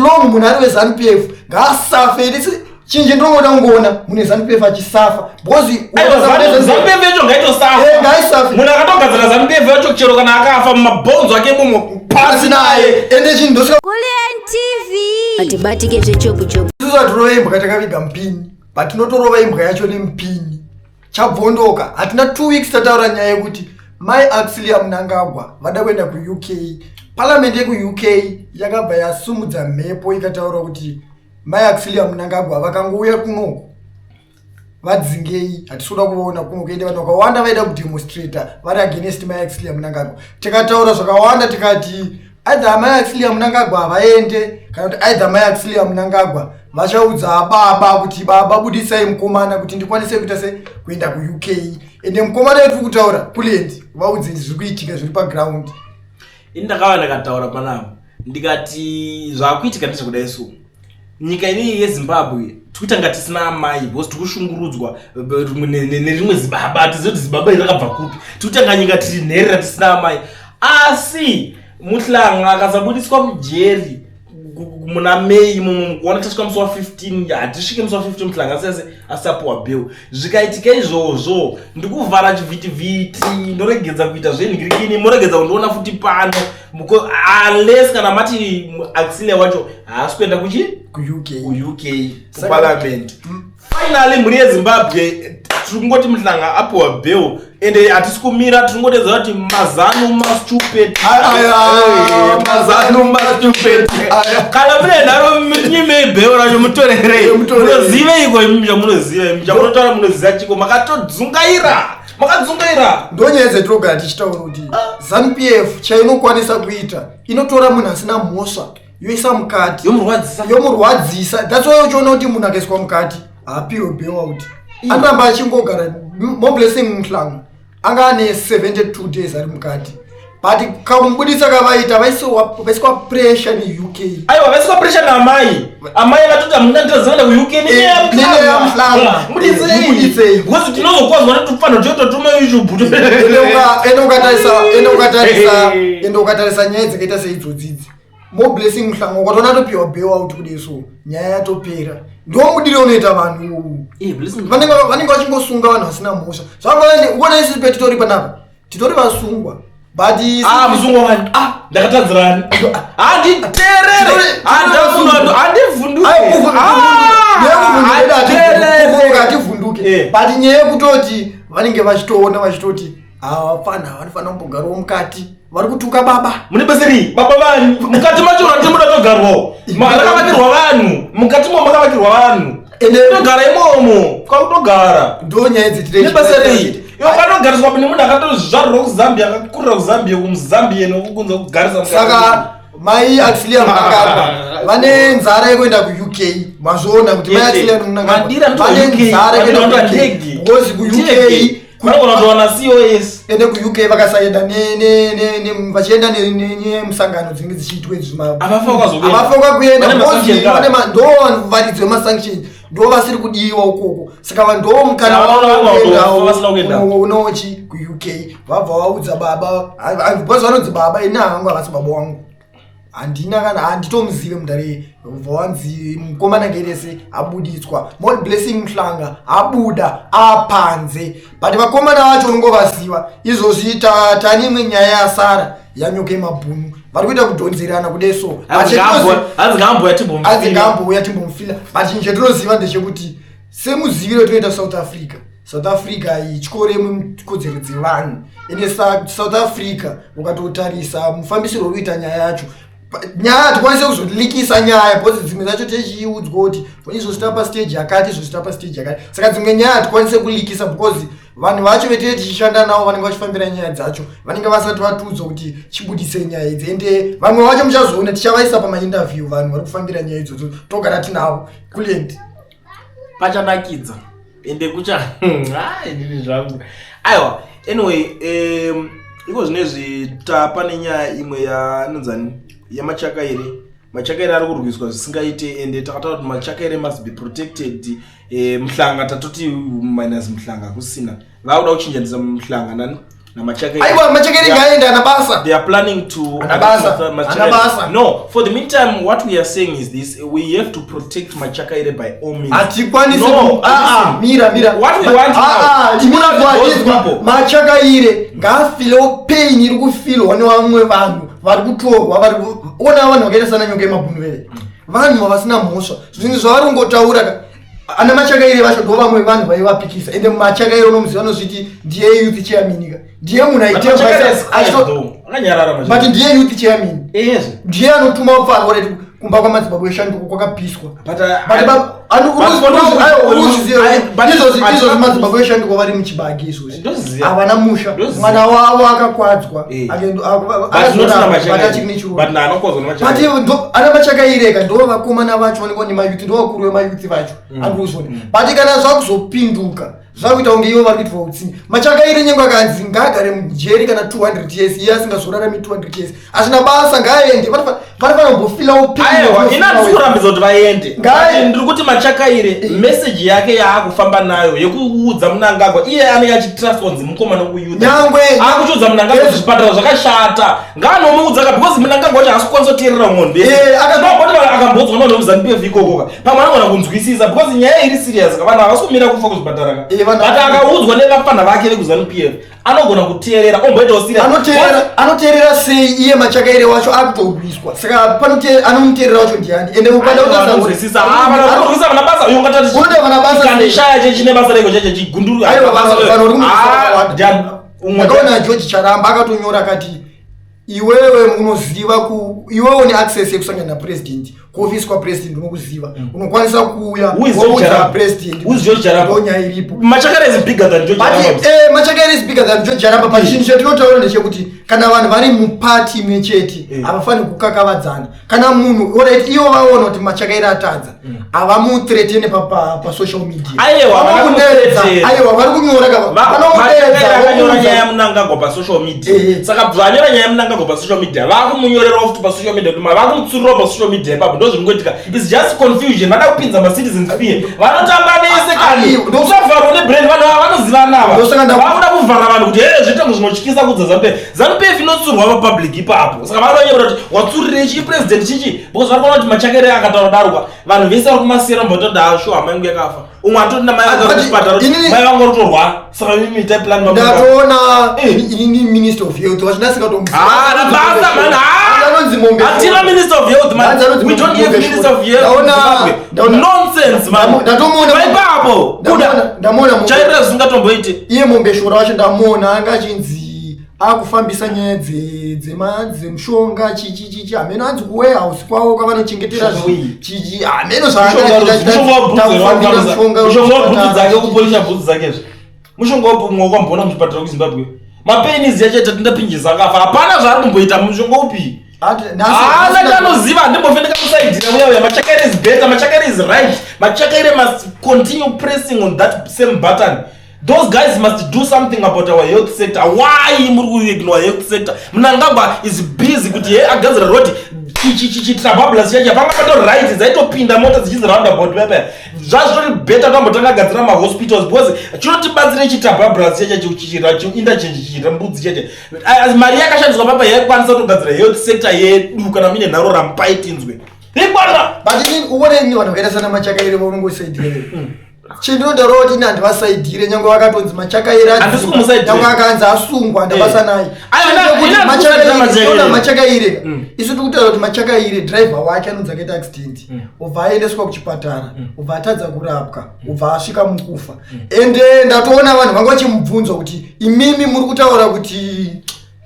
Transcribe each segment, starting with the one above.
long munari weZANU-PF ngasafe lisi chinje ndongoda ngona mune ZANU-PF achisafa because ZANU-PF yacho ngaitosafa ngaisafa munhu akatogadzira ZANU-PF yacho kuchero kana akafa mumabhonzo ake imomo pasi naye ende chinhu ndosika Kulian TV atibatike zvechopu chopu tizotorova imbwa katakaviga mupini patinotorova imbwa yacho nemupini chabvondoka hatina 2 weeks tataura nyaya yekuti Mai Axel Mnangagwa vada kuenda kuUK. Parliament yekuUK yakabva yasumudza mhepo ikataura kuti Mai Axel Mnangagwa vakangouya kunoko vadzingei hatisuda kuona kuno kuenda vanhu vakawanda vaida kudemonstrata vari against Mai Axel Mnangagwa. Tikataura zvakawanda tikati either Mai Axel Mnangagwa havaende kana kuti either Mai Axel Mnangagwa vachaudza baba kuti baba budisai mukomana kuti ndikwanise kuita se kuenda kuUK. Ende mukomana wetu kutaura kulendi vaudze zviri kuitika zviri paground. Indakawana kataura panapa ndikati zvakuitika ndezvekudai so nyika ini yeZimbabwe tikutanga tisina amai because tikushungurudzwa nerimwe zibaba tizoti zibaba rakabva kupi tikutanga nyika tiri nherera tisina amai asi muhlanga akasabudiswa mujeri muna May mukuona tasvika musi wa15 hatisvike musi wa15 muhlanga sese asapuwa bail zvikaitika izvozvo ndikuvhara chivhitivhiti ndoregedza kuita zvenhingirikini moregedza kundiona futi pano unless kana mati Axel wacho haasi kuenda kuUK kuparliament. Finally mhuri yeZimbabwe tikungoti muhlanga apuwa bail ende hatisi kumira tinongodedza kuti mazanu mastupid kana mune nharo nyime bail racho mutorerei munoziva iko imja munotaura munoziva chiko makadzungaira ndonyaya dzetinogara tichitaura kuti ZANU-PF chainokwanisa kuita inotora munhu asina mhosva yoisa mukati yomurwadzisa. That's why uchiona kuti munhu akaiswa mukati haapiwe bail out anoramba achingogara moblessing muhlanga anga ane 72 days ari mukati but kamubudisa kavaita vaiswa pressure neUK. Aiwa vaiswa pressure naamai akatoti hamuna ndirazoenda kuUK muditsei because tinozokwazwa netofanira chototuma YouTube ende ukatarisa nyaya dzakaita seidzodzidzi moblessing muhlanga ukatona topiwa bail out kudeso nyaya yatopera ndomudiri unoita vanhu vanenge vachingosunga vanhu vasina mhosva uona isi petitori panapa titori vasungwa but musungwa wani ndakatadzirani handiterere handivhunduke but nyaya yekutoti vanenge vachitoona vachitoti vanofana kumbogarawo mukati vari kutuka baba mune beseri baba vanhu mukati macho ratimuda togarwawo makavakirwa vanhu mukati makavakirwa vanhu togara imomo kwakutogara ndonyaya dzetirei iwo panogariswa nemunhu akatozvarwa kuZambia akakurira kuZambia kumuzambia nokukunza kugarisa saka Mai Axel Mnangagwa vane nzara yekuenda kuUK mazvoona kuti Mai Axel Mnangagwa vane nzara yekuenda kuUK because kuUK kunoona COS ende kuUK vakasaenda vachienda nemusangano dzinenge dzichiitwa avafoka kuenda vane ndo varidzo vemasanctions ndo vasiri kudiwa ukoko saka vanhu ndo mukana unochi kuUK vabva vaudza baba because vanonzi baba ina hangu havasi baba wangu handina kana handitomuzive mudare vanzi mukomana ngerese abuditswa mod blessing muhlanga abuda apanze but vakomana vacho unongovaziva izvozvi tani imwe nyaya yasara yanyoke mabhunu vari kuita kudhonzerana kudeso azingamboya timbomufila but chinhu chetinoziva ndechekuti semuziviro toita South Africa ityore mukodzero dzevanhu ende South Africa ukatotarisa mufambisiro wekuita nyaya yacho nyaya tikwanise kuzolikisa nyaya because dzimwe dzacho techiudzwa kuti izvozvita pastage yakati izvozvita pastage yakati saka dzimwe nyaya tikwanise kulikisa because vanhu vacho vetee tichishanda navo vanenge vachifambira nyaya dzacho vanenge vasati vatudzwa kuti chibudise nyaya idzi ende vamwe vacho muchazoona tichavaisa pamainterview vanhu vari kufambira nyaya idzodzo togara tinavo kulendi pachanakidza ende inini zvangu aiwa anyway iko zvinezvi tapane nyaya imwe yanonzani yamachakaire machakaire ari kurwiswa zvisingaite ende takataura kuti machakaire must be protected. Muhlanga tatoti minus muhlanga kusina vakuda kuchinjanisa muhlanga nani aiwa machakaire ngaenda anabasa. They are planning to Anabasa. No, for the meantime what we are saying is this: we have to protect Machakaire by all means. Atikwani mira. What we want Machakaire ngafilo pain iri kufilwa nevamwe vanhu vari kutorwa vari ona vanhu vakaita sana nyonga yemabhunuvere vanhu vasina mhosva zvinhu zvavari kungotaura ana Machakaire vacho ndo vamwe vanhu vaivapikisa ende Machakaire unomuziva vanozviti ndiye youth chairman ndiye munhu but ndiye youth chairman ndiye anotuma upfaro kuti kumba kwamadzibaba eshanduko kwakapiswa izvo madzibaba eshanduko vari muchibage izvozvi havana musha mwana wavo akakwadzwa ana Machakaire ndo vakomana vacho nemayuti ndo vakuru vemayuti vacho andozvona but kana zvakuzopinduka zvakuita kunge ivo vari kuitwa utsinye Machakaire nyengo akanzi ngaagare mujeri kana 200 years iye asingazorarami 200 years asina basa ngaaende vanofana kumbofila inatikurambidza kuti vaende ndiri kuti Machakaire meseji yake yaakufamba nayo yekuudza Mnangagwa iye anenge achitrust onzi mukomana wekuyuth akuchiudza Mnangagwa kuti zvipatara zvakashata ngaanomuudza because Mnangagwa wacho haasi kukwanisa kuteerera ng'ondo akambodzwa nomuZANU-PF ikokoka pamwe anogona kunzwisisa because nyaya iri serious vanhu havasi kumira kufa kuzvipatara but akaudzwa nevafana vake vekuZANU-PF anogona kuteerera omboitawo serious anoteerera sei iye Machakaire wacho akutowiswa saka anomuteerera wacho ndiani ende ukada utazanzwisisa vana basa ungatandishaya chechine basa rego cheche chigunduru akaona George Charamba akatonyora akati iwewe unoziva iwewe une access yekusangana napresident kuofisi kwapresident unokuziva unokwanisa kuuya woudza president ndonya iripo. Machakaire is bigger than George Charamba. Machakaire is bigger than George Charamba but chinhu chetinotaura ndechekuti kana vanhu vari mupati imwe chete havafaniri kukakavadzana kana munhu alright ivo vaona kuti Machakaire atadza havamuthreatene pasocial media aiwa vari kunyora akanyora nyaya yaMnangagwa pasocial media saka vanyora nyaya yaMnangagwa pasocial media vakumunyorerawo futi pasocial media kuti vakumutsurirawo pasocial media ipapo ndo zvingoitika. It's just confusion vada kupinza macitizens fear vanotamba vese kani usavharwa nebrand vanhu vanozivana vakuda kuvhara vanhu kuti zvitengo zvinotyisa kudza ZANU-PF inotsurwa papublic ipapo saka vanonyora kuti watsurire chi president chichi because vari kuona kuti Machakaire akataura darwa vanhu vese vari kumasiyira mbotoda sho hama yangu yakafa umwe atoti namai akachipatara mai vangu rotorwa saka mimi type plan ndatoona ini minister of health vachinasikatomubasa man atina minister of health man we don't have minister of health nonsense man ipapo ndamona chaira zvingatomboite iye Mombeshora wacho ndamona anga achinzi akufambisa nyaya dzemushonga chichi ameno anzi kuwarehouse kwavo kwavanochengetera chichi ameno mushonga wabhutsu dzake kupolisha bhutsu dzakezve mushonga wakwambona muchipatara kuZimbabwe mapenis yacho tatindapinjisa akafa hapana zvaari kumboita mushonga upi anoziva ndimbovendeka kusaidhira uya Machakaire is better, Machakaire is right, Machakaire must continue pressing on that same button. Those guys must do something about our health sector. Why muri ignore health sector? Mnangagwa is busy kuti agadzira road chitrabablas yacha panga pato right zaitopinda mota dzichizi roundabout pepe zvazvori better kwambotanga gadzira ma hospitals because chinotibatsira chitrabablas yacha chichira interchange chichira mbudzi chache mari yakashandiswa papa yaikwanisa kutogadzira health sector yedu kana mine nharo rampaitinzwe ikwana but ini uone ni vanhu vakaita sana Machakaire vonongosaidire chinodaro kuti nandi vasaidire nyange vakatonzi Machakaire nyange akanzi asungwa ndabasa naye Machakaire isu tikutaura kuti Machakaire driver wake anonzi akaita accident ubva aendeswa kuchipatara ubva atadza kurapwa ubva asvika mukufa ende ndatoona vanhu vanga vachimubvunza kuti imimi muri kutaura kuti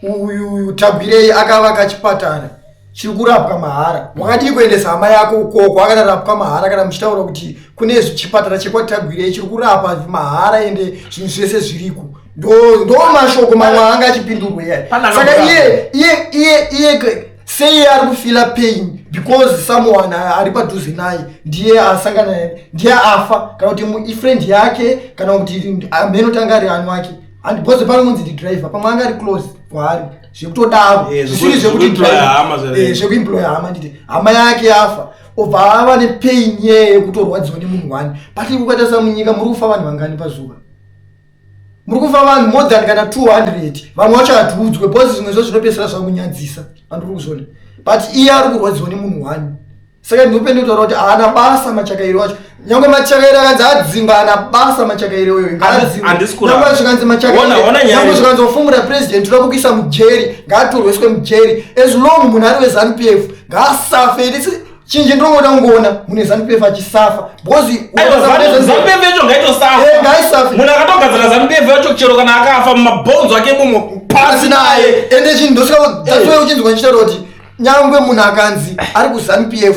uyu Tabwirei akavaka chipatara chiri kurapwa mahara wakadii kuendesa hama yako ukoko akanarapwa mahara kana muchitaura kuti kune chipatara chekwaTabwirei chiri kurapa mahara ende zvinhu zvese zviriko ndo mashoko mamwe anga achipindurwa saka iye sei ari kufila pain because someone ari padhuze naye ndiye asangana ndiye afa kana kuti friend yake kana kuti ameno tanga ari hanu wake and because panonzi ndi driver pamwe anga ari close kwaari zvekutodaro zvisiri zvekuti zvekuemploya hama nditi hama yake afa obva ava nepain yekutorwadziwa nemunhu wani but ukatarisa munyika muri kufa vanhu vangani pazuva Murukufa vanhu more than kana 200 vamwe vacho hatuudzwe bhozi zvimwe zvo zvinopesera zvamunyadzisa vanhu kuzona but iye ari kurwadziwa nemunhu wani saka ndinopendi kutaura kuti haana basa machakairi wacho nyangwe machakairi akanzi adzingwa haana basa machakairi oyo ngaadzingwe zvikanzi machakairi zvikanzi wafumura president toda kukuisa mujeri ngaatorweswe mujeri as long munhu ari weZANU-PF ngaasafe chinji ndinoda kungoona munhu weZANU-PF achisafa because ZANU-PF yacho ngaitosafa munhu akatogadzira ZANU-PF yacho chero kana akafa mumabhonzo ake imomo pasi naye ende chinhu ndosvika uchinzwa ndichitaura kuti nyangwe munhu akanzi ari kuZANU-PF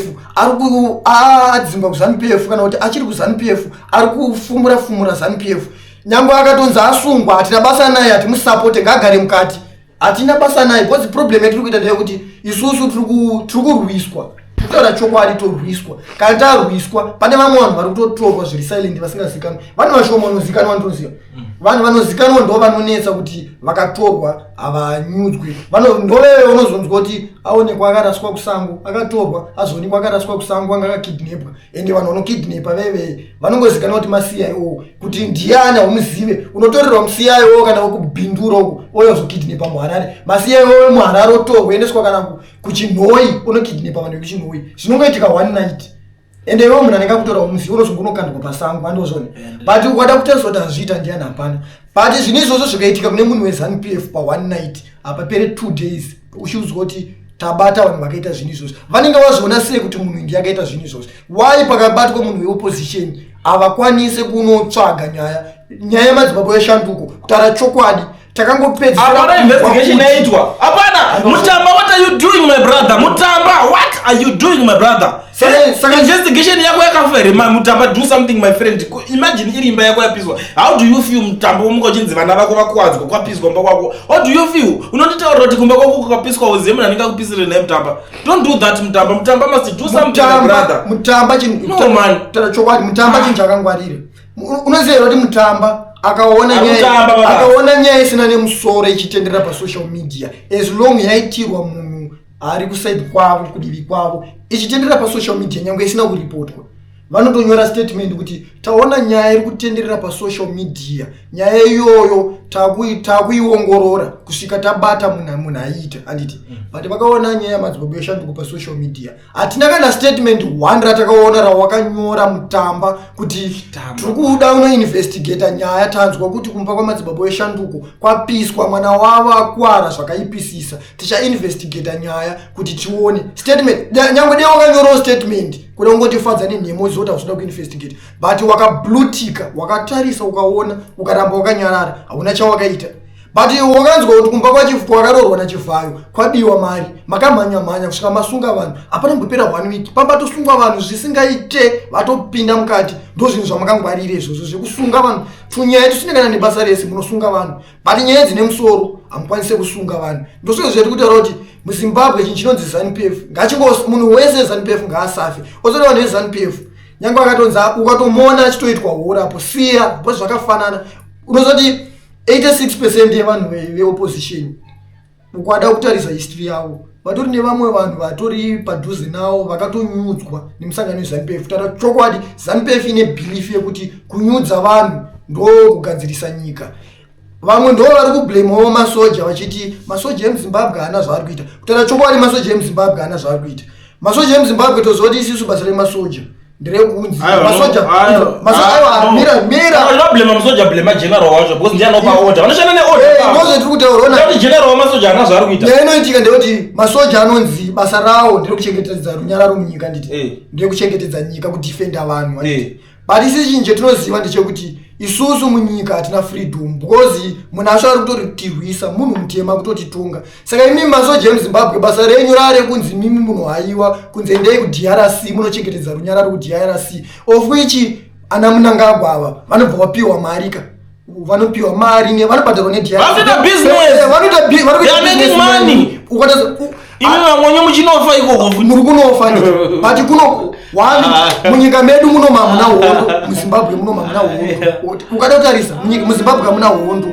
adzimba kuZANU-PF kana kuti achiri kuZANU-PF ari kufumura ZANU-PF nyangwe akatonzi asungwa hatina basa naye hatimusapote ngagare mukati hatina basa naye because problem yatiri kuita ndeyekuti isusu tiri kurwiswa kutaura chokwadi torwiswa kana tarwiswa pane vamwe vanhu vari kutotorwa zviri silent vasingazikanwa vanhu vashoma vanozikanwa ndinoziva vanhu vanozikanwa ndo vanonetsa kuti vakatorwa havanyudzwe ndovewe unozonzwa kuti aonekwa akaraswa kusango akatorwa azoonekwa akaraswa kusango anga akakidnapwa ende vanhu vanokidnapa veve vanongozikanwa kuti maCIO kuti ndiani haumuzive unotorerwa muCIO kana wekubhindura uko oyo zokidnapa muHarare maCIO wemuHarare otorwa endeswa kana kuchinhoi unokidnapa vanhu vekuchinhoi zvinongoitika one night ende iwe munhu anenge akutora umuzivi unozongondokandwa pasango andozvona but ukada kutezoti hazviita ndiani hapana but zvinhu izvozvo zvakaitika kune munhu weZANU-PF pa1 night hapapere 2 days uchiudzwa kuti tabata vanhu vakaita zvinhu izvozvo vanenge vazviona sei kuti munhu ndiye akaita zvinhu izvozvo why pakabatwa munhu weopposition havakwanise kunotsvaga nyaya yemadzibaba eshanduko kutaura chokwadi takangopedza apana investigation yaitwa apana Mutamba what are you doing my brother Mutamba what are you doing my brother investigation yako yakafere Mutamba do something my friend imagine iri imba yako yapiswa how do you feel Mutamba umukochinzi vana vako vakwadzwa kwapiswa mba kwako how do you feel unonditaura kuti kumba kwako kwapiswa uzemuna ninga kupisire naye Mutamba don't do that Mutamba must do something my brother Mutamba Mutamba chinhu chakangwarire unoziva kuti Mutamba akaona nyaya isina nemusoro ichitenderera pasocial media as long yaitirwa munhu ari kusaidi kwavo kudivi kwavo ichitenderera pasocial media nyangwe isina kuripotwa vanotonyora statement kuti taona nyaya iri kutenderera pasocial media nyaya iyoyo takuiongorora kusvika tabata munhu aita anditi but vakaona nyaya yamadzibaba eshanduko pasocial media hatina kana statement 1 ratakaona rawakanyora Mutamba kuti tiri kuda unoinvestigata nyaya tanzwa kuti kumba kwamadzibaba eshanduko kwapiswa mwana wavo akwara zvakaipisisa tichainvestigata nyaya kuti tione statement nyangwe dei wakanyorawo statement kuda kungotifadza nenhemo zota zvoda kuinvestigate but wakablutika wakatarisa ukaona ukaramba wakanyarara hauna chawakaita but wakanzwa kuti kumba kwachifu wakarorwa nachivayo kwabiwa mari makamhanya kusvika masunga vanhu hapana kumbopera 1 week pambatosungwa vanhu zvisingaite vatopinda mukati ndo zvinhu zvamakangwarire izvozvo zvekusunga vanhu tunyaya tusinengana nebasa rese munosunga vanhu but nyaya dzine musoro hamukwanise kusunga vanhu ndosvika zveti kutaura kuti muZimbabwe chinhu chinonzi ZANU-PF munhu wese ZANU-PF ngaasafe osoda vanhu veZANU-PF nyangwe akatonzi ukatomona achitoitwa hurapo siya bho zvakafanana unozoti 86% yevanhu veopposition ukwada kutarisa history yavo vatori nevamwe vanhu vatori padhuze navo vakatonyudzwa nemusangano weZANU-PF taura chokwadi ZANU-PF ine belief yekuti kunyudza vanhu ndo kugadzirisa nyika vamwe ndo vari kublamawo masoja vachiti masoja emuZimbabwe haana zvaari kuita kutaura chokwadi masoja emuZimbabwe haana zvaari kuita masoja emuZimbabwe toziva kuti isisu basa remassoja nderekunzi masoja blame masoja blame general wacho because ndiye anopa order vanoshanda neorder ndozo tiri kutaura kuti general wamasoja haana zvaari kuita nyaya inoitika ndeyekuti masoja anonzi basa rawo nderekuchengetedza runyararo munyika nditi ndekuchengetedza nyika kudefenda vanhu but isi chinhu chetinoziva ndechekuti isusu munyika hatina freedom because munhu asho ari kutotirwisa munhu mutema kutotitunga saka imi masoja emuZimbabwe basa renyu rare kunzi mimi munohaiwa kunze ndei kuDRC munochengetedza runyararo kuDRC of which ana Mnangagwa ava vanobva vapiwa mari vanopiwa mari nevanobhadharwa neDRC vanoita money imi vamwe muchinofa ikoko muri kunofa but kuno wani munyika medu muno mamuna hondo muZimbabwe muno mamuna hondo ukada kutarisa muZimbabwe hamuna hondo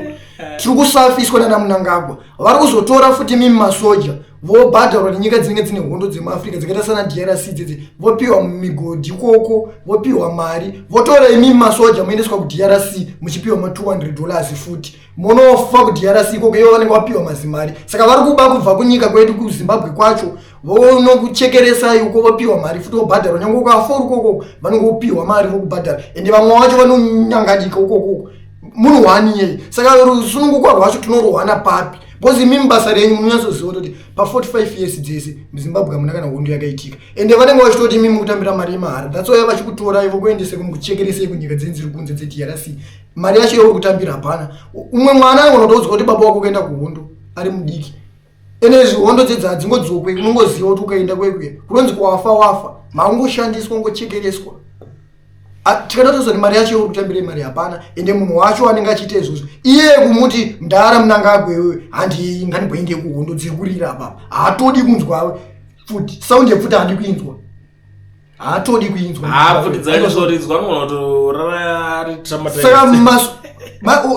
tiri kusafiswa nana Mnangagwa vari kuzotora futi mimi masoja vobhadharwa nenyika dzinenge dzine hondo dzemuafrica dzakaita sana DRC dzidzi, vopiwa migodhi ikoko, vopiwa mari, votora imimi masoja muendeswa kuDRC muchipiwa $200 futi. Munofa kuDRC ikoko ivo vanenge vapiwa mazimari. Saka vari kuba kubva kunyika kwedu kuZimbabwe kwacho vonokuchekeresai uko vopiwa mari futi vobhadharwa. Nyange ukafa ukoko vanenge vopiwa mari vokubhadhara. Ende vamwe vacho vanonyangadika ukoko munhu wani yeye. Saka rusununguko rwacho tunorohwana papi? Because imimi basa renyu munonyatsoziva kuti pa 45 years dzese muZimbabwe hamuna kana hondo yakaitika. Ende vanenge vachitoti imimi kutambira mari yemahara. That's why vachikutora ivo kuendese kumuchekeresei kunyika dzenziri kunze dzeDRC. Mari yacho iri kutambira hapana. Umwe mwana angonotodzwa kuti baba wako kuenda kuhondo ari mudiki. Ene hondo dzedzi hadzingodzokwe, unongoziva kuti ukaenda kwekwe kunonzi wafa maungoshandiswa ngochekereswa. Tikatotozoti mari yacho iri kutambira mari hapana. Ende munhu wacho anenge achiita izvozvo iye kumuti ndara Mnangagwa iwewe handi ngandigoende kuhondo dziri kurira apa haatodi kunzwa futi saundi yefuti handi kuinzwa, haatodi kuinzwa futi dzaizoridzwa notorara. Saka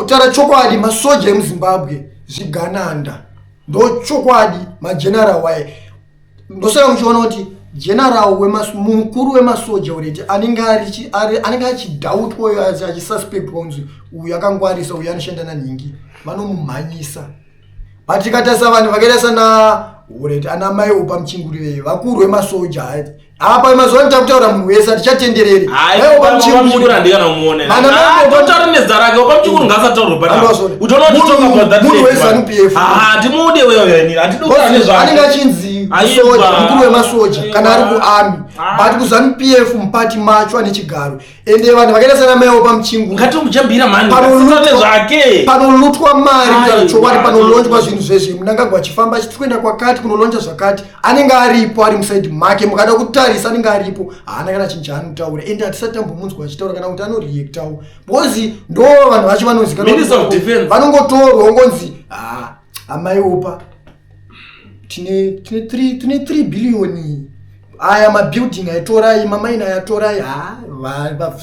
tara chokwadi masoja emuZimbabwe zvigananda ndo chokwadi mageneral waye ndosaka muchiona kuti general mukuru wemasoja ureti anenge achidhautwa achisuspectwa kunzi uyu akangwarisa uyu anoshanda nanhingi vanomumhanyisa. But tikatarisa vanhu vakaita sana ureti ana mai opa muchingurire vakuru vemasoja apa mazuva ano takutaura munhu wese hatichatendereri munhu wese anuPF anenge achinzi mukuru wemasoja kana ari kuarmy but kuZANU-PF mupati macho ane chigaro. Ende vanhu vakaita sana mai opa muchingurire panolotwa mari kutaura chokwadi panolonjwa zvinhu zvezve Mnangagwa achifamba achikuenda kwakati kunolonja zvakati anenge aripo ari musaidi make mukada kutarisa anenge aripo haana kana chinhu chaanotaura. Ende hatisati tambomunzwa achitaura kana kuti anoreactawo because ndo vanhu vacho vanozikanwa vanongotorwa ongonzi amai opa tine 3 billion aya mabuilding aitorai mamaina ayatorai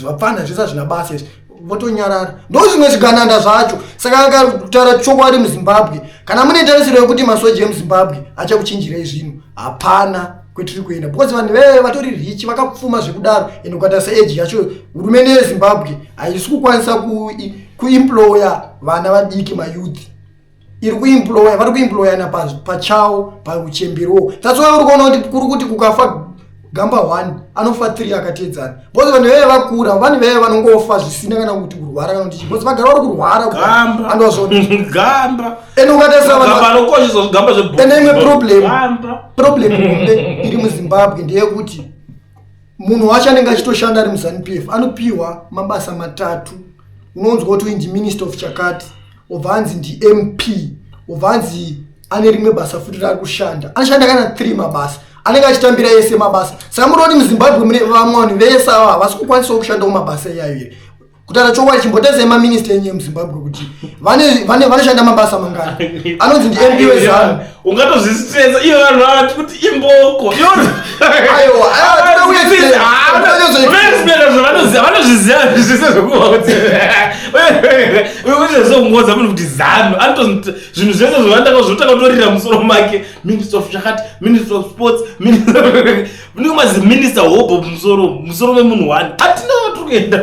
vapfana zvese hazvina basa izvi votonyarara ndo zvimwe zvigananda zvacho. Saka akataura chokwadi muZimbabwe kana mune tarisiro yekuti masoja emuZimbabwe achakuchinjirai zvinhu hapana kwetiri kuenda because vanhu vatori rich vakapfuma zvekudaro. Ende ukatarisa age yacho hurumende yeZimbabwe haisi kukwanisa kuemploya vana vadiki mayouth iri kuemploya vari kuemployana pachavo pauchemberiwo. That's why uri kuona kuti kuri kuti kukafa gamba 1 anofa 3 akatedzana because vanhu veve vakura vanhu veve vanongofa zvisina kana kuti kurwara kana kuti because vagara vari kurwara gamba. Ende ukatarisa problem iri muZimbabwe ndeyekuti munhu wacho anenge achitoshanda ari muZANU-PF anopiwa mabasa 3. Unonzwa kuti ndi minister of chakati, obvanzi ndi MP, obvanzi ane rimwe basa futi rari kushanda. Anoshanda kana 3 mabasa. Anenge achitambira yese mabasa. Saka muri kuti muZimbabwe mune vamwe vanhu vese ava havasi kukwanisa kushanda mabasa iyayo ere. Kutara chokwadi chimboteze maminista enye muZimbabwe kuti vanoshanda mabasa mangani. Anonzi ndi MP weZANU. Ungatozvisitedza iyo vanhu vati kuti imboko. Aiwa, vanozviziva zvise zvekuva kuti uyeuzvezongoza munhu kuti ZANU anotozi zvinhu zvese zvavandakazvotanga kutorira musoro make minister of chakati, minister of sports, munenge maziminista hobo musoro memunhu wani hatina vatiri kuenda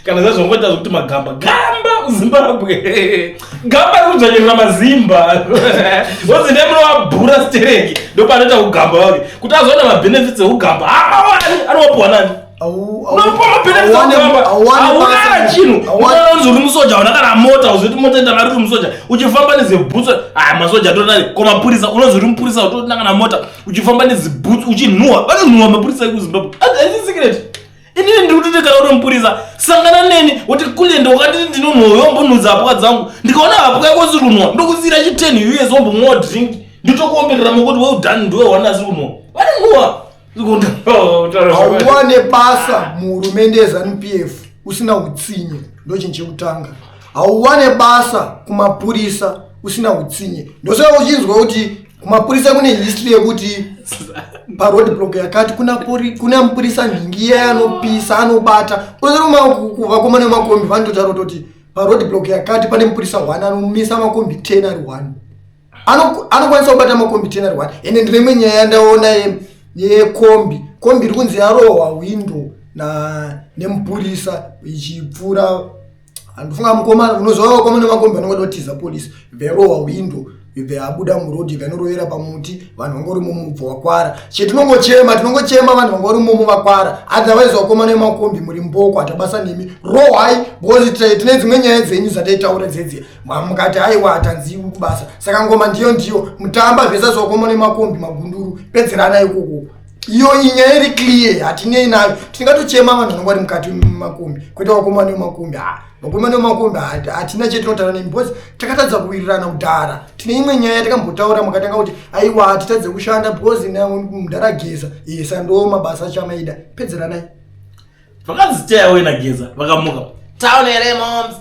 kana zazvongoita zvokuti magamba muZimbabwe gamba ri kudzvanyirira mazimba ozi nemunovabhura stereki ndopanoita kugamba wake kuti azoona mabenefits ekugamba haawani anowapuwa nani auna chinhu unoonzi uri musoja una kana mota uzoti mota indanga riri musoja uchifamba nezibhutsu masoja atonani komapurisa unonzi uri mupurisa utotina kana mota uchifamba nezibhutsu uchinhuwa vanonhuwa mapurisa ekuZimbabwe haisi secret. Inini ndiri kutoti kana uri mupurisa sangana neni kuti kulende wakati ndinonhuwa yombonhudza hapwa dzangu ndikaona hapwa yako ziri kunhuwa ndokusiyira chi10 US wombomwawo drink nditokuomberera mokuti weudhani ndiwe wani asiri kunhuwa vanonhuwa. Hauwane basa muhurumende yeZANU-PF usina utsinye ndo chinhu chekutanga. Hauwane basa kumapurisa usina utsinye. Ndosaka uchinzwa kuti kumapurisa kune history yekuti paroad block yakati kuna mupurisa nhingi iye anopisa anobata. Vakomana vemakombi vanototaura kuti paroad block yakati pane mupurisa 1 anomisa makombi 10 ari 1. anokwanisa kubata makombi 10 ende ndimwe nyaya yandaona yekombi iri kunzi yarohwa window nemupurisa ichipfuura. Andofunga mukomana unoziva vakomana nemakombi vanongoda kutiza polisi verohwa window veabuda murodhi vanorovera pamuti vanhu vangori mumubva wakwara. Tinongochema vanhu vangori mumu vakwara otherwise vakomana nemakombi muri mboko hatabasa nemi rohwai because tine dzimwe nyaya dzenyu dzataitaura dzedzi mukati aiwa hatanziwi kubasa saka ngoma ndiyo mutamba vhesa zvakomana nemakombi magunduru pedzerana ikoko. Iyo inyaya iri clear hatinei nayo. Tingatochema vanhu vanongori mukati memakombi kwete vakomana nemakombi. Vakomana nemakombi hatina chetinotaura nemi because takatadza kuwirirana kudhara. Tine imwe nyaya yatakambotaura mukatanga kuti aiwa hatitadze kushanda because mudhara geza saka ndo mabasa achamaida pedzeranai. Vakadziteya wena geza vakamuka town here moms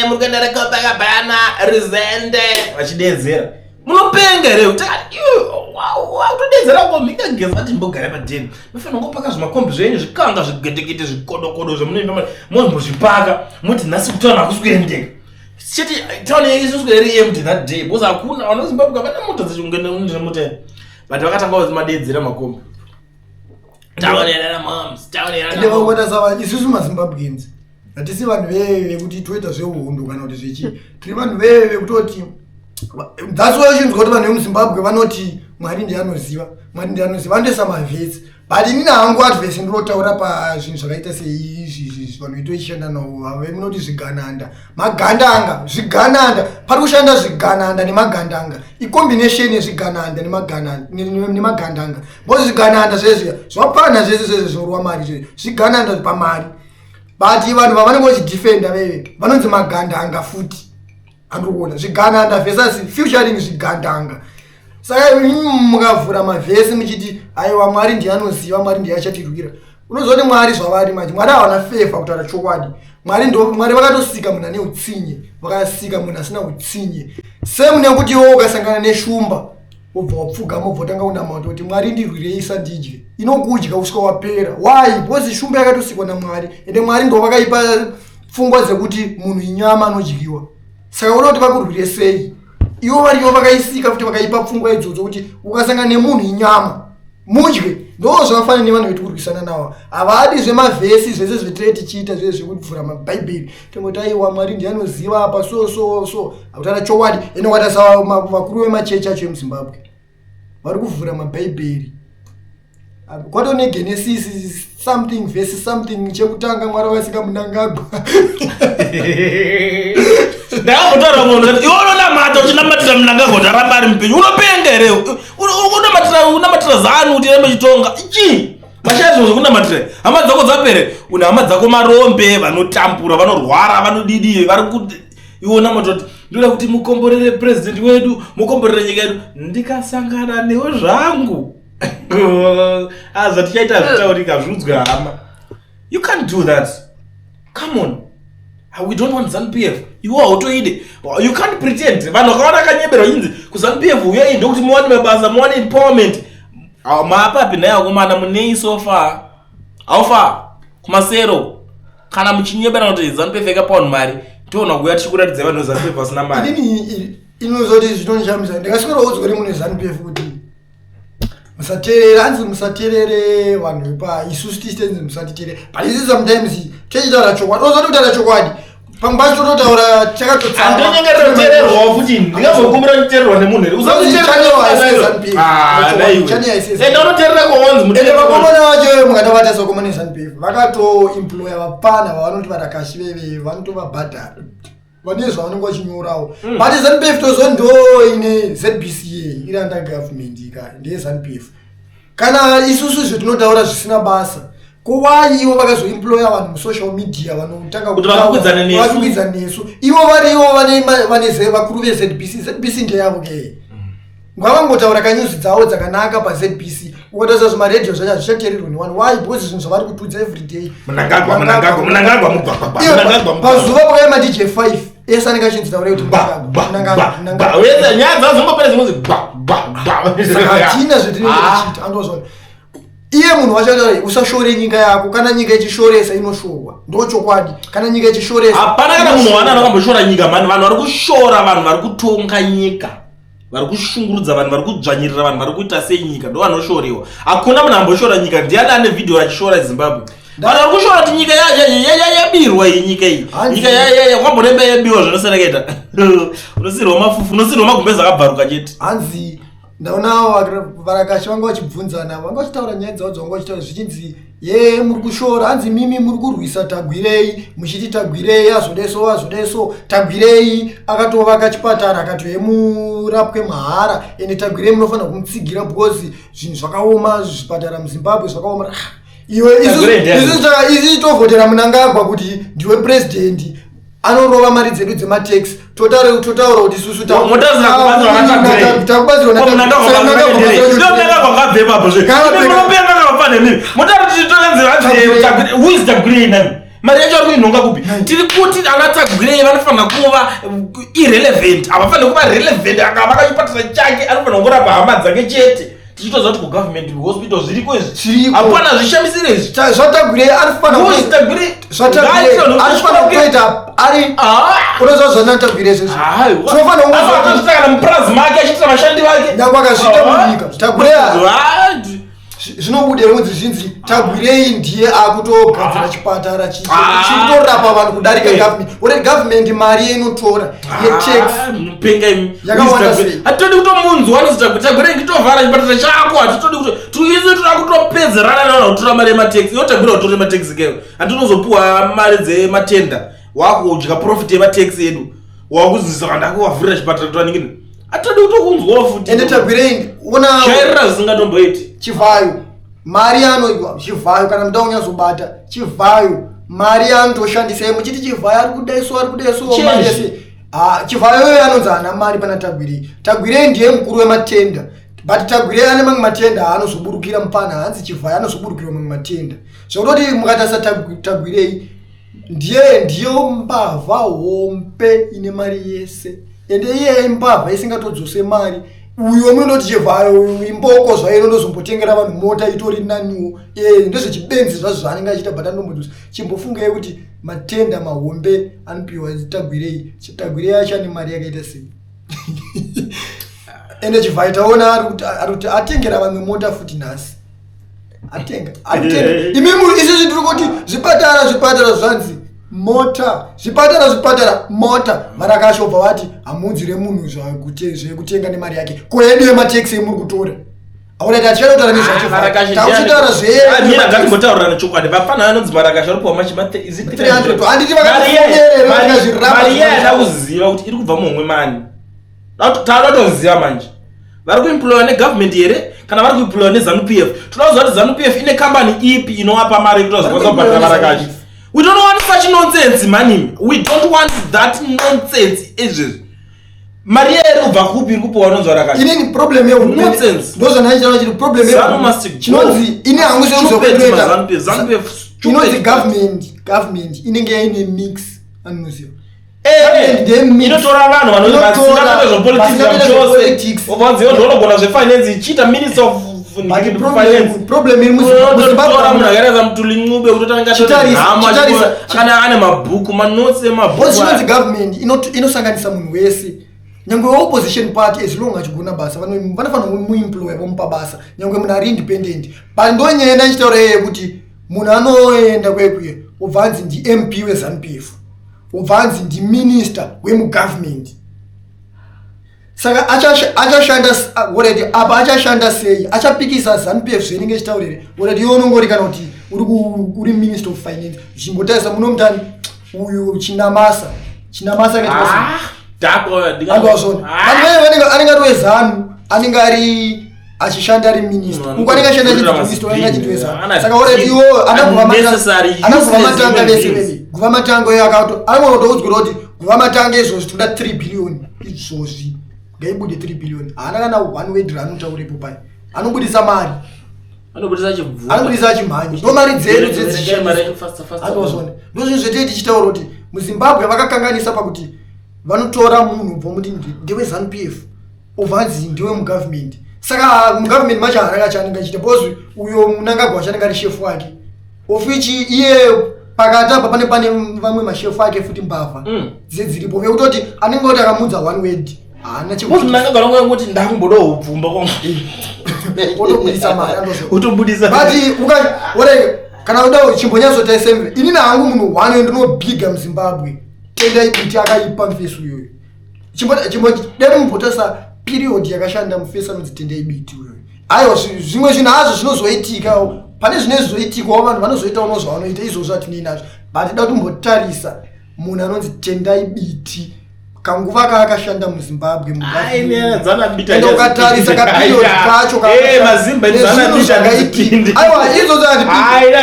muri kuenda rekomba kabana rizende vachidedzera munopenga here utakati utodedzera kombi ikageza ati mbogara padeni mufanira kungopaka zvimakombi zvenyu zvikanga zvigetekete zvikodokodo zvamunoimba mozvipaka muti nhasi kutaura hakusi kuendeka cheti town here isusu iri empty that day because hakuna vanozimbabwe vana mota dzechingenda mota but vakatanga madedzera makombi ndevangota sava isusu mazimbabweans hatisi vanhu vekuti toita zveuhondo kana kuti zvechi tiri vanhu vekutoti that's why chinzwa kuti vanhu vemuzimbabwe vanoti mwari ndianoziva vanotoisa mavhesi but inini hangu advhesi ndirotaura pazvinhu zvakaita seizvi vanhu vetoishanda navo vemunoti zvigananda zvigananda pari kushanda zvigananda nemagandanga icombination yezvigananda nemagandanga because zvigananda zvezvi zvapana zvese zvese zvinorwa mari zvigananda pamari but vanhu vavanenge vachidefenda veve vanonzi magandanga futi andikuona zvigananda vhesasi futuring zvigandanga. Saka mukavhura mavhesi muchiti aiwa mwari ndianoziva mwari ndiachatirwira unoziva kuti mwari zvavari manje mwari havana fefa kutaura chokwadi. Mwari vakatosika munhu ane utsinye vakasika munhu asina utsinye same nekuti iwo ukasangana neshumba wobva wapfugama wobva watanga unamata kuti mwari ndirwirei sandidye inokudya kusvika wapera. Why? Because shumba yakatosikwa namwari ende mwari ndo vakaipa pfungwa dzekuti munhu inyama anodyiwa saka unoda kuti vakurwire sei. Ivo varivo vakaisika futi vakaipa pfungwa idzodzo kuti ukasangana nemunhu inyama mudye. Ndo zvavafanira nevanhu vetikurwisana navo havadi zvemavhesi zvese zvetiri tichiita zvese zvekuvhura mabhaibheri tongoti aiwa mwari ndianoziva apa so hakutaura chokwadi. Ende ukatasa vakuru vemachechi acho emuzimbabwe vari kuvhura mabhaibheri kwato negenesis something vhesi something chekutanga mwari vakasika Mnangagwa ndakabotaura munhu kuti iwe unonamata uchinamatira Mnangagwa kuti aramba ari mupenyu unopenga here unamatira zanu kuti irembe chitonga ichi mashaya zvimwe zvekunamatira hama dzako dzapere une hama dzako marombe vanotambura vanorwara vanodidi vari kuti iwe unamata kuti ndoda kuti mukomborere president wedu mukomborere nyika yedu ndikasangana newe zvangu azatichaita zvitaurika zvudzwe hama. You can't do that. Come on. We don't want ZANU-PF. You are autoide. You can't pretend. Vanhu vakaona kanyeberwa inzi kuZANU-PF uyei ndokuti muwane mabasa muwane empowerment. Mapapi naye akomana munei so far. How far? Kumasero. Kana muchinyebera kuti ZANU-PF yakapawa mari. Toona kuya tichikuratidza vanhu ZANU-PF vasina mari. Inini inozoti zvinondishamisa. Ndikaswera udzwa rimwe ZANU-PF kuti musaterere hanzi musaterere vanhu vepa isusu tichitenzi musatiterere but isi sometimes tichitaura chokwadi ozoti kutaura chokwadi pambacho tototaura takatotsama andonyengerera kutererwa futi ndingazokumbira kutererwa nemunhu here unoterera kuonzi ende vakomana vacho mukatavata sokomana ZANU-PF vakatoemploya vapana vavanoti varakashi veve vanotovabhadhara vane zvavanenge vachinyorawo but ZANU-PF tozo ndo ine ZBCA iri under government ndeye ZANU-PF kana isusu zvetinotaura zvisina basa kowai ivo vakazoemploya vanhu musocial media vanotanga kuti vakwidza nesu ivo varivo vane vakuru veZBC ndeyavo ke ngavangotaura kanyuzi dzavo dzakanaka paZBC ukatarisa zvimaredhio zvacho hazvichateererwi nevanhu why because zvinhu zvavari kutudza everyday Mnangagwa pazuva pakaema DJ 5 ese anenge achinzitaura kuti nyaya dzazongopera zvinonzi hatina zvetinenge tichiita andozvona iye munhu wachotaura usashore nyika yako kana nyika ichishoresa inoshorwa ndochokwadi kana nyika ichishoresa hapana kana munhu wana anokamboshora nyika mani vanhu vari kushora vanhu vari kutonga nyika vari kushungurudza vanhu, vari kudzvanyirira vanhu, vari kuita senyika ndo vanoshorewa. Hakuna munhu amboshora nyika. Ndiani ane video achishora Zimbabwe? Vanhu vari kushora kuti nyika yabirwa iyi, nyika iyi. Nyika wambonembea yabiwa zvinoserekaita. Unosirwa mafufu, unosirwa magumbezi akabvaruka chete. Hanzi ndaonawo varakashi vanga vachibvunzana, vanga vachitaura nyaya dzavo dzavanga vachitaura zvichinzi ye muri kushora, hanzi mimi muri kurwisa Tagwirei, muchiti Tagwirei azodeso Tagwirei akatovaka chipatara akati murapwe mahara, ende Tagwirei munofanira kumutsigira because zvinhu zvakaoma, zvipatara muZimbabwe zvakaoma. Iwe isi tovhotera Mnangagwa kuti ndiwe president, anorova mari dzedu dzematax, totaura kuti isusu mari yacho ari kuinhonga kupi? Tiri kuti ana Tagwirei vanofanira kuva irrelevant, havafaniri kuva relevant. Akavaka chipatara chake anofanira kurapa hama dzake chete. Tichitoziva kuti kugovernment hospital zviriko izvi, hapana zvishamisire izvi. Zvatagwirei anofanira kuita ari unoziva zvanatagwirei izvi. Tinofanira kana mupurazi make achiitira vashandi vake nyangwe akazviita munyika. Tagwirei zvinobudira kuti zvinzi Tagwirei ndiye akutogadzira chipatara chichitorapa vanhu kudarika government. Uri government mari inotora yetax yakawanda sei? Hatodi kutomunzwa kuti Tagwirei ngitovhara chipatara chako. Hatitodi kuti tuize toda kutopedzerana nawo kutora mari yematex. Tagwirei utore matex keyo. Hatinozopuwa mari dzematenda. Wakudya profit yematex yedu. Wakuzisa kana kuwavhurira chipatara kutora ningini. Hatodi kutokunzwa futi. Ende Tagwirei ona shairira zvisingatomboiti. Chivhayo mari anoigwa chivhayo kana muda unyazobata chivhayo mari anotoshandisa muchiti chivhayo ari kudaiso mari yese. Chivhayo iyoyo anonzi ana mari pana Tagwirei. Tagwirei ndiye mukuru wematenda, but Tagwirei ane mamwe matenda anozoburukira mupana, hanzi chivhayo anozoburukira mamwe matenda. Zvekutoti mukatasa Tagwirei ndiyo mbavha hombe ine mari yese, ende iye mbavha isingatodzose mari. Uyo munoti chivhayo imboko zvaino ndozombotengera vanhu mota itori naniwo ndezvechibenzi zvazvo zvaanenge achiita, but anombodusa. Chimbofungai kuti matenda mahombe anopiwa Tagwirei. Tagwirei acho ane mari yakaita sei? Ende chivhayo taona ari kuti atengera vamwe mota futi nhasi. Atenga imimi izvi tiri kuti zvipatara zvanzi mota, zvipatara mota. Varakashobva vati hamunzire munhu zvekutenga nemari yake. Koyedu yemateksi muri kutora. Aurati achinotaura nezvacho. Takuchitaura ngatimbotaurirana nechokwadi. Vafana vanonzi Marakash vari kupa machi 300. Handiti vakazviramba. Mari yaida kuziva kuti iri kubva muhomwe mani. Taatoziva manje. Vari kuemployiwa negovernment here kana vari kuemployiwa neZANU-PF? Tinoziva kuti ZANU-PF ine kambani ipi inowapa mari kuti vazokwanisa kubhadhara Marakash. We don't want such nonsense, man. We don't want that nonsense. Maria kubva kupi iri kupiwa nonzwa Marakash. Inini problem yehu nonsense. Ndozo naitaura kuti problem yehu. Chinonzi ine hangu zvokuzokweta. Chinonzi government inenge ine mix anoziva. Inotora vanhu vanozivasina zvepolitics obvanziva ndonogona zvefinance ichiita minister of problem iri muZimbabwe munhu akaenda mutuli ncube kutotanga kana ane mabhuku manotsi emabhuku. Chinonzi government inosanganisa munhu wese, nyangwe opposition party as long achigona basa vanofanira kumuemploya vomupa basa, nyangwe munhu ari independent. But ndonyaya ndachitaura iye kuti munhu anoenda kwekuye obvanzi ndi-MP weZANU-PF, obvanzi ndi-minister wemugovernment. Saka achashanda already apa achashanda sei, achapikisa ZANU-PF zvinenge chitaurire already yonongori kana kuti uri minister of finance. Zvimbotaisa munomutani uyu Chinamasa anenge atowe ZANU, anenge ari achishanda ari minister uko, anenge ashanda chiminister anenge achitowe ZANU. Saka already iwo anaguva matanga vese guva matango yakato anotoudzwa kuti guva matanga izvozvi toda 3 billion izvozvi ngaibude 3 billion. Haana kana 1 word anotauripo pai, anobudisa mari, anobudisa chimhanyi. Ndo mari dzedu dzezvishamiso. Ndozvinhu zvetei tichitaura kuti muZimbabwe vakakanganisa pakuti vanotora munhu bvomuti ndewe ZANU-PF obvanzi ndiwe mugovernment. Saka mugovernment macho haana chanenge achiita because uyo Mnangagwa chanenge ari chef wake ofichi iye pakati apa pane vamwe mashefu ake futi mbavha dzedziripo vekutoti anenge oti akamudza 1 word Ana Muzi mnangagara ngoya ngoti ndakumboda upfumba kwangu. Otobudisa mari andozo. Utobudisa. But kana uda chimbonyazo tasembe. Inini hangu munhu wano ndinobiga muZimbabwe. Tenda ibiti akaipa mfesu yoyo. Chimbo dero mbotasa period yakashanda mufesa nozitenda ibiti yoyo. Ayo zvimwe zvinazo zvinozoitika. Pane zvinozoitika vanhu vanozoita unozva vanoita izvozvo atini nazvo. But da kumbotarisa munhu anonzi tenda ibiti. Kanguva kakashanda muZimbabwe Aine dzana bita. Ndokatarisa kapiriod kacho Mazimba dzana bita ngaitindi. Aiwa izvo zati.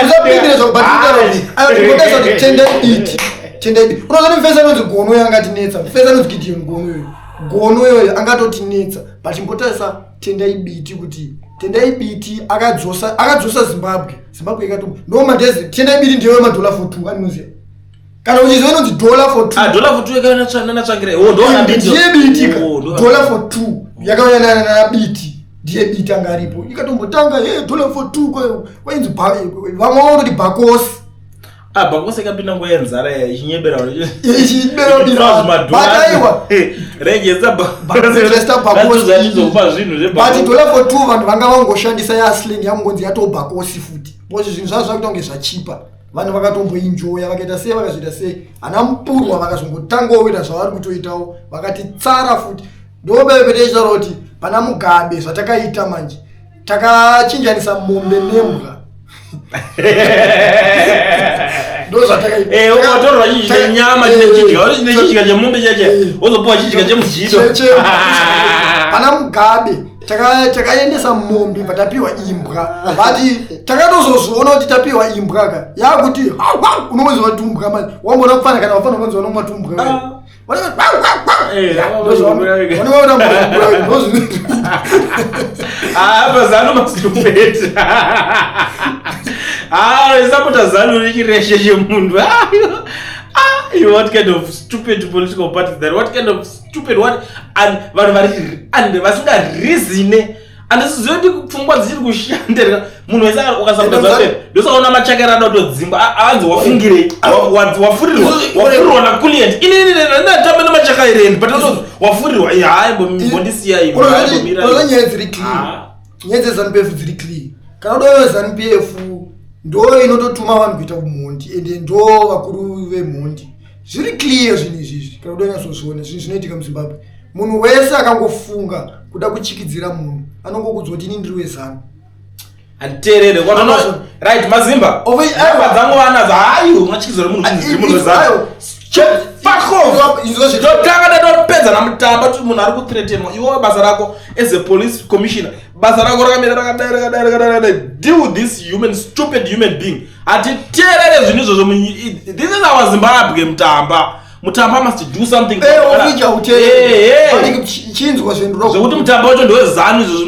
Uzapindira zvakubatira. Ayo ndikotesa tenda ibiti. Tenda ibiti. Unoziva mfesa nonzi gono yangatinetsa. Mfesa nonzi Gideon gono yoyo. Gono yoyo angatotinetsa. But imbotarisa tenda ibiti kuti tenda ibiti akadzosa Zimbabwe. Zimbabwe ikato ndomandezi tenda ibiti ndiyo $4 anoziva. Kana uchiziva inonzi $4 $4 yakauya natsvangire. Ndo ndiye biti $4 yakauya na biti. Ndiye biti angaripo. Ikatombotanga $2 kwainzi vamwe vanoti bhakosi. Bhakosi ikapinda nguva yenzara ichinyebera. Ichinyebera. Bataiwa. Regeza bhakosi. Achizokupa zvinhu zvebhakosi. But $2 vanhu vanga vangoshandisa yasling yangonzi yatobhakosi futi. Bozvo zvinhu zvazvo zvakutonge zvachipa. Vanhu vakatomboenjoya vakaita sei vakazviita sei ana mupurwa vakazongotangawo kuita zvavari kutoitawo vakati tsara futi ndobebeteshara kuti pana Mugabe zvatakaita manje takachinjanisa mombe nembwa ndo zvatakaita ukatorwa chidya nyama chidya chemombe cheche wozopuwa chidya chemujido pana Mugabe takaendesa mombe patapiwa imbwa but takatozozviona kuti tapiwa imbwa ka yakuti unomwezo watumbwa manje wambona kufana kana wafana mwezo wanomwa tumbwa bazano masitupeti isapota zano richireshe chemunhu. What kind of stupid political party is that? What kind of stupid what? And vasingarizine and zviziva kuti pfungwa dziri kushandira munhu wese ukasakuta zvape ndosaona machakera anotodzimba aanzi wafungirei wafurirwa nakuliend inini ndatamba nemachaka irendi but wafurirwa hayi mbondisiyai nyaya dziri clean. Nyaya dzeZANU-PF dziri clean. Kana udayo ZANU-PF ndo inototuma vanhu kuita umhondi ende ndo vakuru vemhondi. Zviri clear zvinhu izvizvi kana udayo nyasozviona zvinhu zvinoitika muZimbabwe. Munhu wese akangofunga kuda kuchikidzira munhu anongokudzwa kuti ini ndiri weZANU. Anterere right Mazimba dzangu vanadzo hayi mwachikidzira munhu weZANU. Fuck off. Ndotanga ndatopedza namutamba kuti munhu ari kuthreatenwa iwe basa rako as a police commissioner basa rako rakamira rakadai deal with this stupid human being. Atiterere zvinhu izvozvo. This is our Zimbabwe. Mutamba must do something. Chinzwa zvinhu zvokuti mutamba wacho ndeweZANU izvozvo.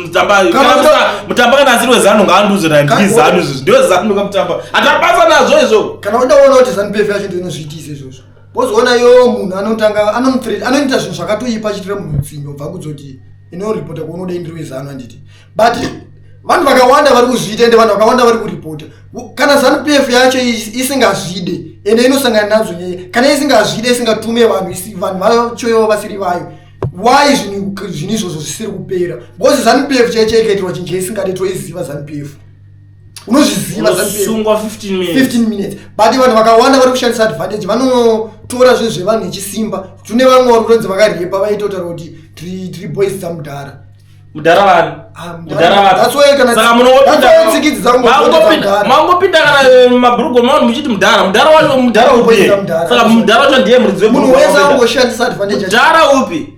Mutamba kana asiri weZANU ngaanduzira ndi ZANU izvozvo ndeweZANU kamutamba atapasa nazvo izvo. Kana udaona kuti ZANU-PF yacho ndinozviitisa izvozvo bozoona yo munhu anoita zvinhu zvakatoipa achitira munhu utsinyo bva kudzoti inoripota kuonoda indiri weZANU handiti but vanhu vakawanda vari kuzviita ende vanhu vakawanda vari kuripota. Kana ZANU-PF yacho isingazvide ende inosangana nadzo nyaya kana isingazvide isingatume vanhu vachoyo vasiri vayo why zvinhu izvozvo zvisiri kupera because ZANU-PF chaicho ikaitirwa chinhu chaisingade toiziva ZANU-PF unozviziva sungwa 15 minutes but vanhu vakawanda vari kushandisa advantage vanotora zvinhu zvevanhu nechisimba. Tune vamwe vari kutonzi vakarepa vaitotaura kuti tiri boys dzamudhara mangopinda kana mabhurugu mavanhu muchiti mudhara upi saka mudhara wacho ndiye muridzi wemunhu wese angoshandisa advantage mudhara upi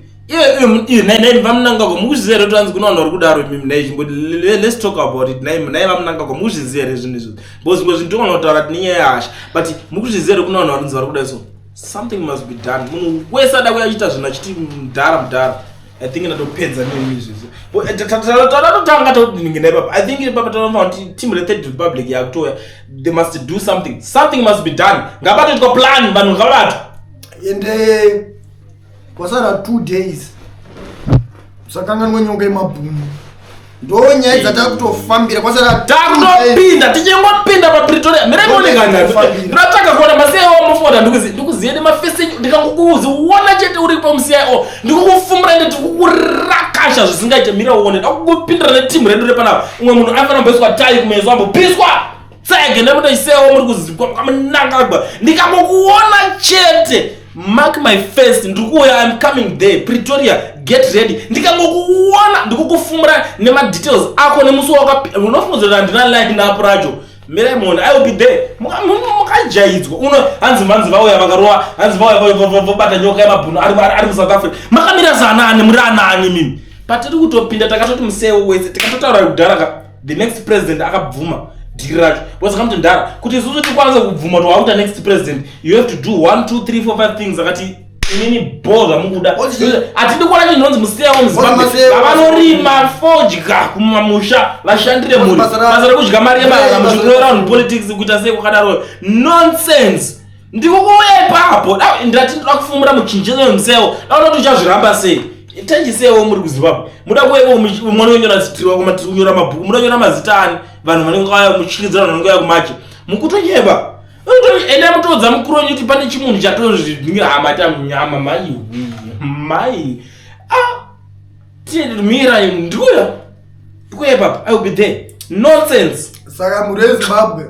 vamunangagwa mukuzviziva here kuti anzi kuna vanhu vari kudaro let's talk about it nai vamunangagwa mukuzviziva here zvinhu izvo because zvimwe zvinhu tokanotaura kuti ninyaya yehasha but mukuzviziva here kuna vanhu varinzi vari kudai so something must be done. Munhu wese ada kuyachiita zvinhu achiti mudhara I think ndatopedza nemi izvizvo tatotanga todiningina ipapa. I think ipapa tanofa kuti team re-Third Republic yakutoya they must do something must be done. Ngabatoitwa plan vanhu ngavato ende kwasara 2 days sakanganwa nyonga yemabhunu ndo nyaya dzatava kutofambira kwasara takutopinda tichingopinda Pretoria mira monekana ndinataka kuona maseo mufunda ndikuziye mafesi ndikangokuuza uona chete uri pa MCIO ndikukufumura ndikukurakasha zvisingaite mira uone ndakukupindira netimu redu repana umwe munhu afana mbeswa tai kumezo ambo piswa sage ndamuda iseo muri kuzikwa kamunangagwa ndikangokuona chete mark my face ndikuya I'm coming there Pretoria get ready ndikangokuona ndikukufumura nema details ako nemuso waka unofunzira ndina line up racho Miremon I will be there mukajaidzwa uno hanzi vauya vakarowa hanzi vauya vobata nyoka yemabhuno ari South Africa makamira zanani muri anani mimi patiri kutopinda takatoti museo wese takatotaura kudhara the next president akabvuma dhiri racho wasakamti ndara kuti isusu tikwanise kubvuma to wauta next president you have to do 1 2 3 4 5 things akati inini bhoza mukuda atidi kuona chinonzi museo muzimbabwe vanorima fodya kumamusha vashandire muri basa rekudya mari yemara muchikurora on politics kuita sei kwakadaro nonsense ndikukuuya ipapo ndati ndoda kufumura muchinjezo wemuseo daunoti uchazviramba sei tenjisewo muri kuzimbabwe muda kuwewo munonyora zitirwa kunyora mabhuku munonyora mazita ani vanhu vanongauya muchikidzana vanongauya kumachi mukutonyeba ene mutodza mukuru wenyu kuti pane chimunhu chatozvingira nyama mai mira nduya ndikuyepa I will be there nonsense saka muri weZimbabwe